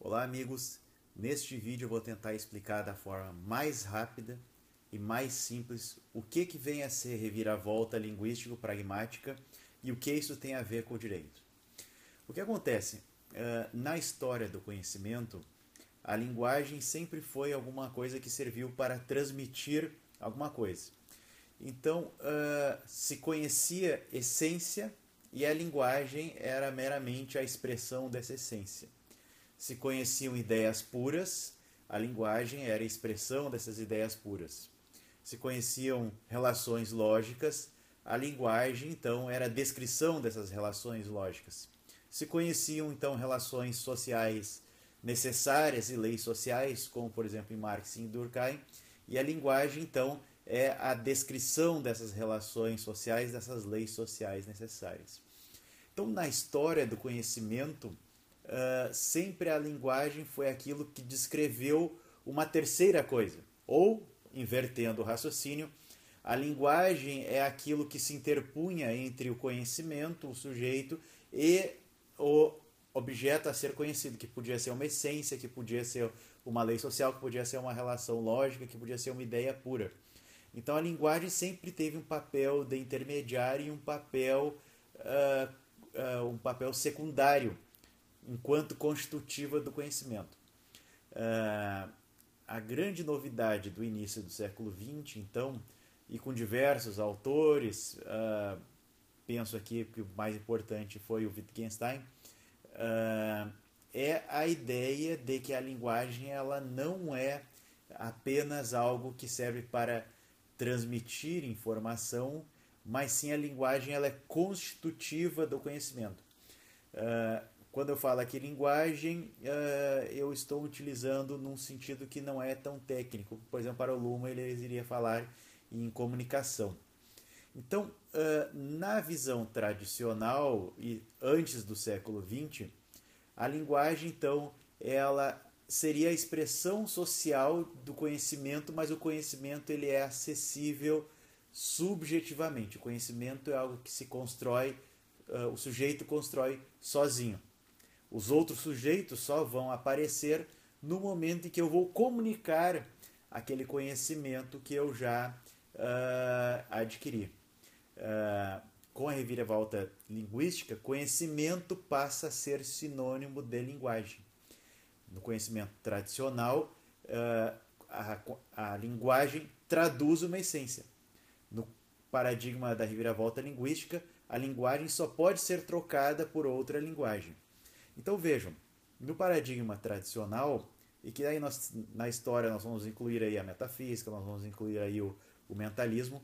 Olá amigos, neste vídeo eu vou tentar explicar da forma mais rápida e mais simples o que vem a ser reviravolta linguístico-pragmática e o que isso tem a ver com o direito. O que acontece? Na história do conhecimento, a linguagem sempre foi alguma coisa que serviu para transmitir alguma coisa. Então, se conhecia essência e a linguagem era meramente a expressão dessa essência. Se conheciam ideias puras, a linguagem era a expressão dessas ideias puras. Se conheciam relações lógicas, a linguagem, então, era a descrição dessas relações lógicas. Se conheciam, então, relações sociais necessárias e leis sociais, como, por exemplo, em Marx e em Durkheim, e a linguagem, então, é a descrição dessas relações sociais, dessas leis sociais necessárias. Então, na história do conhecimento, sempre a linguagem foi aquilo que descreveu uma terceira coisa. Ou, invertendo o raciocínio, a linguagem é aquilo que se interpunha entre o conhecimento, o sujeito, e o objeto a ser conhecido, que podia ser uma essência, que podia ser uma lei social, que podia ser uma relação lógica, que podia ser uma ideia pura. Então a linguagem sempre teve um papel de intermediário e um papel secundário enquanto constitutiva do conhecimento. A grande novidade do início do século XX, então, e com diversos autores, penso aqui que o mais importante foi o Wittgenstein, é a ideia de que a linguagem ela não é apenas algo que serve para transmitir informação, mas sim a linguagem ela é constitutiva do conhecimento. Quando eu falo aqui linguagem, eu estou utilizando num sentido que não é tão técnico. Por exemplo, para o Luhmann ele iria falar em comunicação. Então, na visão tradicional e antes do século XX, a linguagem, então, ela seria a expressão social do conhecimento, mas o conhecimento ele é acessível subjetivamente. O conhecimento é algo que se constrói, o sujeito constrói sozinho. Os outros sujeitos só vão aparecer no momento em que eu vou comunicar aquele conhecimento que eu já adquiri. Com a reviravolta linguística, conhecimento passa a ser sinônimo de linguagem. No conhecimento tradicional, a linguagem traduz uma essência. No paradigma da reviravolta linguística, a linguagem só pode ser trocada por outra linguagem. Então vejam, no paradigma tradicional, e que aí na história nós vamos incluir aí a metafísica, nós vamos incluir aí o mentalismo,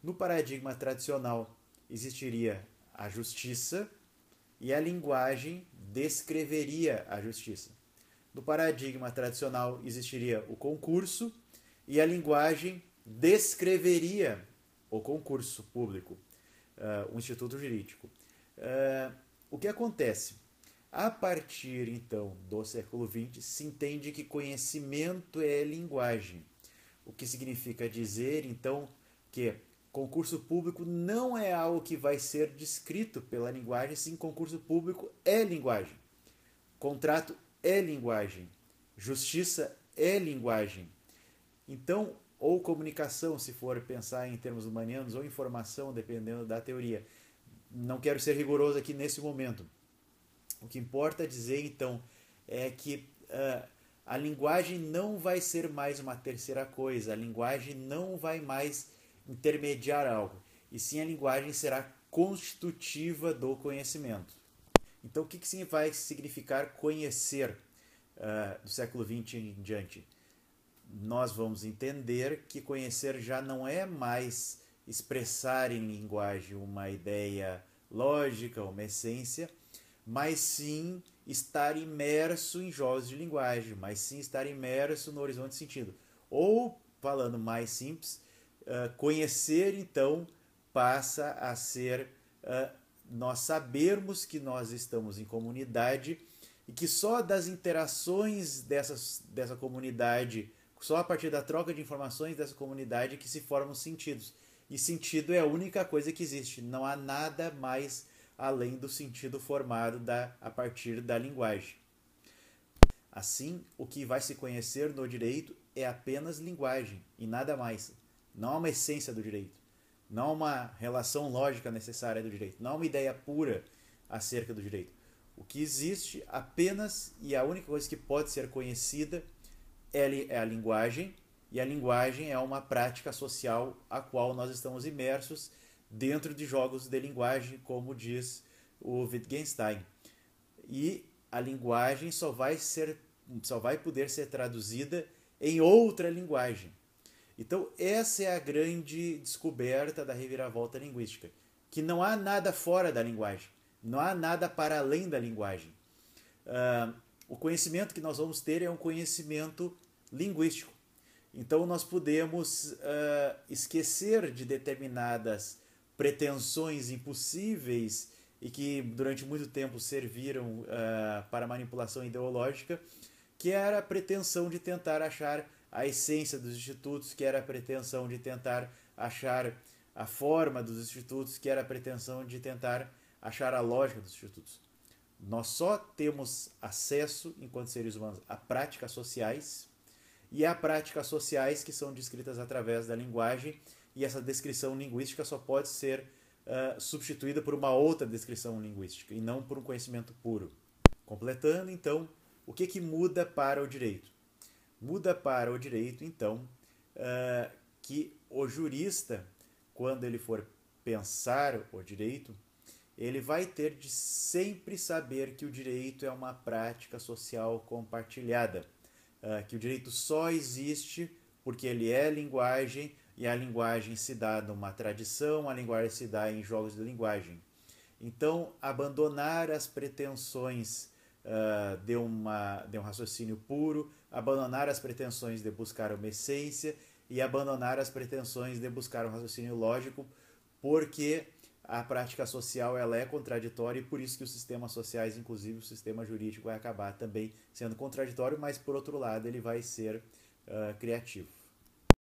no paradigma tradicional existiria a justiça e a linguagem descreveria a justiça. No paradigma tradicional existiria o concurso e a linguagem descreveria o concurso público, o instituto jurídico. O que acontece? A partir, então, do século XX, se entende que conhecimento é linguagem. O que significa dizer, então, que concurso público não é algo que vai ser descrito pela linguagem, sim, concurso público é linguagem. Contrato é linguagem. Justiça é linguagem. Então, ou comunicação, se for pensar em termos humanianos, ou informação, dependendo da teoria. Não quero ser rigoroso aqui nesse momento. O que importa dizer, então, é que a linguagem não vai ser mais uma terceira coisa, a linguagem não vai mais intermediar algo, e sim a linguagem será constitutiva do conhecimento. Então, o que vai significar conhecer do século XX em diante? Nós vamos entender que conhecer já não é mais expressar em linguagem uma ideia lógica, uma essência, mas sim estar imerso em jogos de linguagem, mas sim estar imerso no horizonte de sentido. Ou, falando mais simples, conhecer, então, passa a ser nós sabermos que nós estamos em comunidade e que só das interações dessa comunidade, só a partir da troca de informações dessa comunidade que se formam sentidos. E sentido é a única coisa que existe, não há nada mais além do sentido formado a partir da linguagem. Assim, o que vai se conhecer no direito é apenas linguagem e nada mais. Não há uma essência do direito. Não há uma relação lógica necessária do direito. Não há uma ideia pura acerca do direito. O que existe apenas, e a única coisa que pode ser conhecida é a linguagem, e a linguagem é uma prática social a qual nós estamos imersos dentro de jogos de linguagem, como diz o Wittgenstein. E a linguagem só vai poder ser traduzida em outra linguagem. Então, essa é a grande descoberta da reviravolta linguística, que não há nada fora da linguagem, não há nada para além da linguagem. O conhecimento que nós vamos ter é um conhecimento linguístico. Então, nós podemos esquecer de determinadas pretensões impossíveis e que durante muito tempo serviram para manipulação ideológica, que era a pretensão de tentar achar a essência dos institutos, que era a pretensão de tentar achar a forma dos institutos, que era a pretensão de tentar achar a lógica dos institutos. Nós só temos acesso, enquanto seres humanos, a práticas sociais, e a práticas sociais que são descritas através da linguagem, e essa descrição linguística só pode ser substituída por uma outra descrição linguística, e não por um conhecimento puro. Completando, então, o que muda para o direito? Muda para o direito, então, que o jurista, quando ele for pensar o direito, ele vai ter de sempre saber que o direito é uma prática social compartilhada, que o direito só existe porque ele é linguagem, e a linguagem se dá numa tradição, a linguagem se dá em jogos de linguagem. Então, abandonar as pretensões de um raciocínio puro, abandonar as pretensões de buscar uma essência e abandonar as pretensões de buscar um raciocínio lógico, porque a prática social ela é contraditória e por isso que os sistemas sociais, inclusive o sistema jurídico, vai acabar também sendo contraditório, mas por outro lado ele vai ser criativo.